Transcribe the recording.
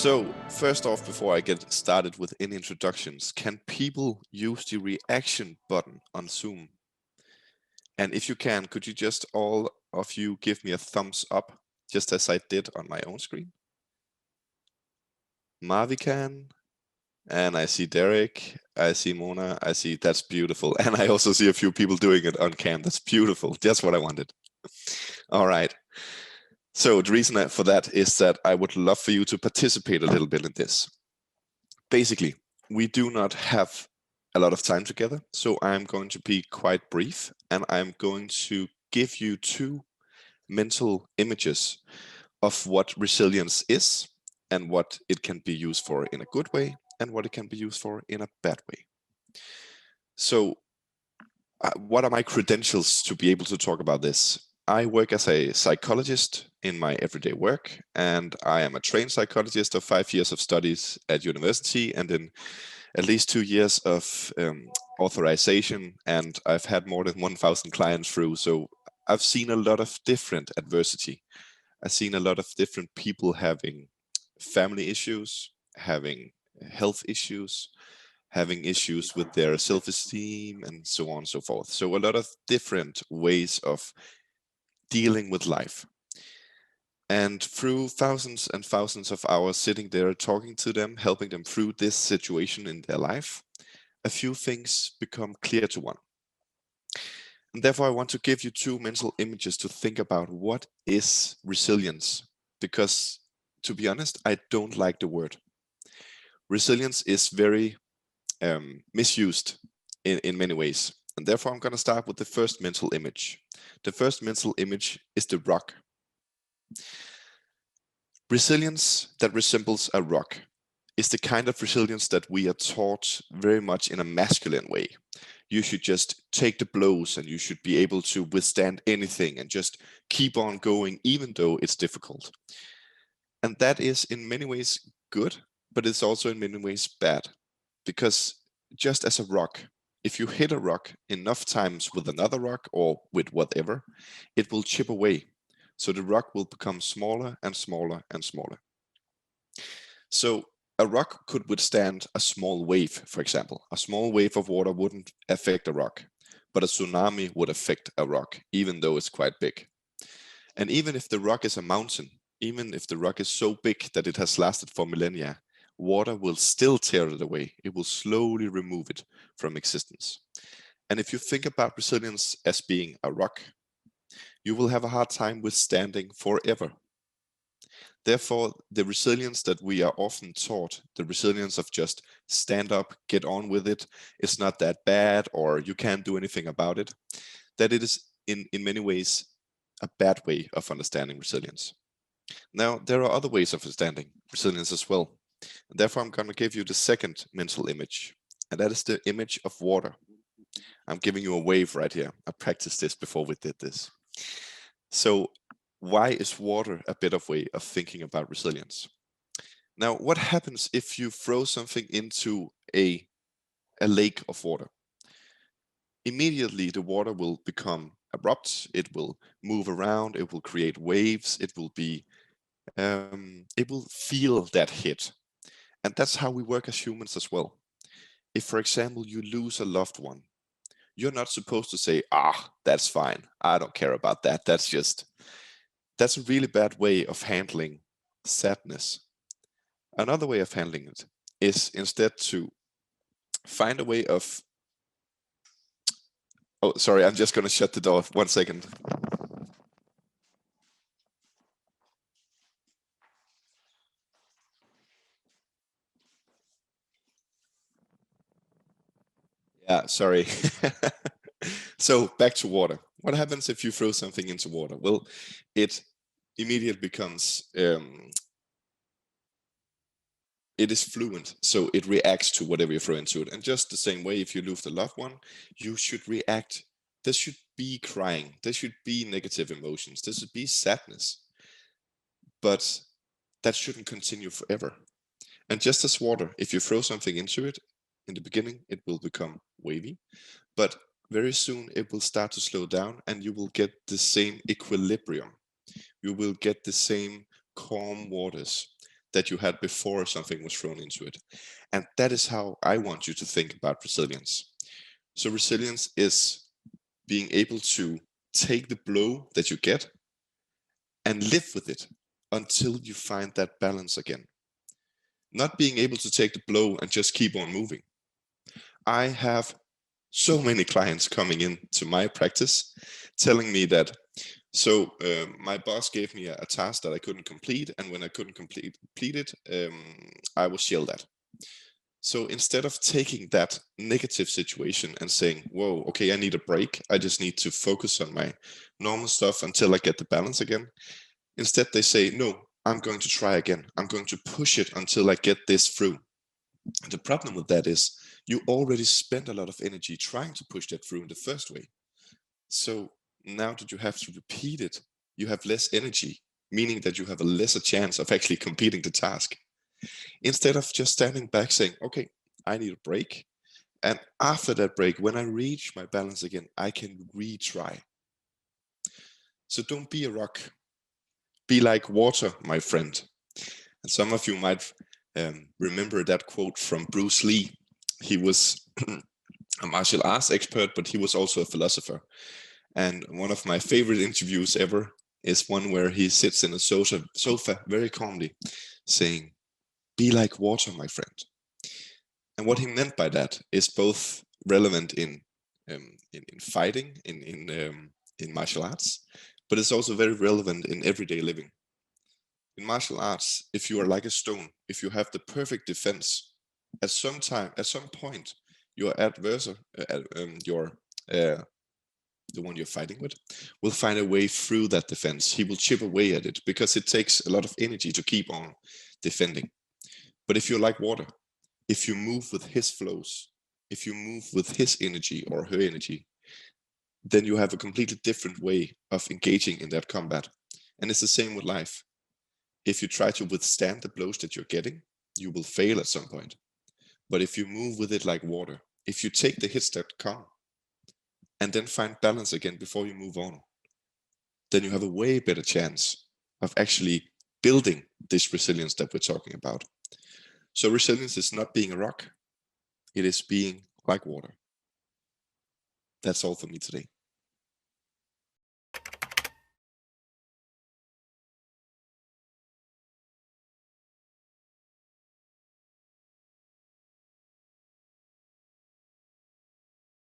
So, first off, before I get started with any introductions, can people use the reaction button on Zoom? And if you can, could you just all of you give me a thumbs up, just as I did on my own screen? Marvi can, and I see Derek, I see Mona, I see that's beautiful. And I also see a few people doing it on cam. That's beautiful. That's what I wanted. All right. So the reason for that is that I would love for you to participate a little bit in this. Basically, we do not have a lot of time together, so I'm going to be quite brief, and I'm going to give you two mental images of what resilience is and what it can be used for in a good way and what it can be used for in a bad way. So what are my credentials to be able to talk about this? I work as a psychologist in my everyday work, and I am a trained psychologist of 5 years of studies at university and in at least 2 years of authorization, and I've had more than 1,000 clients through. So I've seen a lot of different adversity. I've seen a lot of different people having family issues, having health issues, having issues with their self-esteem, and so on and so forth. So a lot of different ways of dealing with life. And through thousands and thousands of hours sitting there talking to them, helping them through this situation in their life, a few things become clear to one. And therefore, I want to give you two mental images to think about what is resilience. Because to be honest, I don't like the word. Resilience is very misused in many ways. And therefore, I'm going to start with the first mental image. The first mental image is the rock. Resilience that resembles a rock is the kind of resilience that we are taught very much in a masculine way. You should just take the blows and you should be able to withstand anything and just keep on going even though it's difficult. And that is in many ways good, but it's also in many ways bad. Because just as a rock, if you hit a rock enough times with another rock or with whatever, it will chip away. So the rock will become smaller and smaller and smaller. So a rock could withstand a small wave, for example. A small wave of water wouldn't affect a rock, but a tsunami would affect a rock, even though it's quite big. And even if the rock is a mountain, even if the rock is so big that it has lasted for millennia, water will still tear it away. It will slowly remove it from existence. And if you think about resilience as being a rock, you will have a hard time withstanding forever. Therefore, the resilience that we are often taught, the resilience of just stand up, get on with it, is not that bad, or you can't do anything about it, that it is in many ways a bad way of understanding resilience. Now, there are other ways of understanding resilience as well. And therefore, I'm going to give you the second mental image, and that is the image of water. I'm giving you a wave right here. I practiced this before we did this. So why is water a better way of thinking about resilience? Now, what happens if you throw something into a lake of water? Immediately, the water will become abrupt. It will move around. It will create waves. It will feel that hit. And that's how we work as humans as well. If, for example, you lose a loved one, you're not supposed to say, that's fine. I don't care about that. That's a really bad way of handling sadness. Another way of handling it is instead to find a way of, oh, sorry, I'm just going to shut the door 1 second. Yeah, sorry. So back to water. What happens if you throw something into water? Well, it immediately becomes, it is fluent, so it reacts to whatever you throw into it. And just the same way, if you lose a loved one, you should react. There should be crying. There should be negative emotions. There should be sadness. But that shouldn't continue forever. And just as water, if you throw something into it, in the beginning, it will become wavy. But very soon, it will start to slow down and you will get the same equilibrium. You will get the same calm waters that you had before something was thrown into it. And that is how I want you to think about resilience. So resilience is being able to take the blow that you get and live with it until you find that balance again. Not being able to take the blow and just keep on moving. I have so many clients coming into my practice telling me that, my boss gave me a task that I couldn't complete, and when I couldn't complete it, I was yelled at. So instead of taking that negative situation and saying, whoa, okay, I need a break, I just need to focus on my normal stuff until I get the balance again. Instead, they say, no, I'm going to try again. I'm going to push it until I get this through. The problem with that is you already spent a lot of energy trying to push that through in the first way. So now that you have to repeat it, you have less energy, meaning that you have a lesser chance of actually completing the task. Instead of just standing back saying, okay, I need a break. And after that break, when I reach my balance again, I can retry. So don't be a rock. Be like water, my friend. And some of you might remember that quote from Bruce Lee. He was a martial arts expert, but he was also a philosopher. And one of my favorite interviews ever is one where he sits in a sofa very calmly saying, be like water, my friend. And what he meant by that is both relevant in fighting, in martial arts, but it's also very relevant in everyday living. In martial arts, if you are like a stone, if you have the perfect defense, at some point, your adversary, the one you're fighting with, will find a way through that defense. He will chip away at it because it takes a lot of energy to keep on defending. But if you're like water, if you move with his flows, if you move with his energy or her energy, then you have a completely different way of engaging in that combat. And it's the same with life. If you try to withstand the blows that you're getting, you will fail at some point. But if you move with it like water, if you take the hits that come and then find balance again before you move on, then you have a way better chance of actually building this resilience that we're talking about. So resilience is not being a rock, it is being like water. That's all for me today.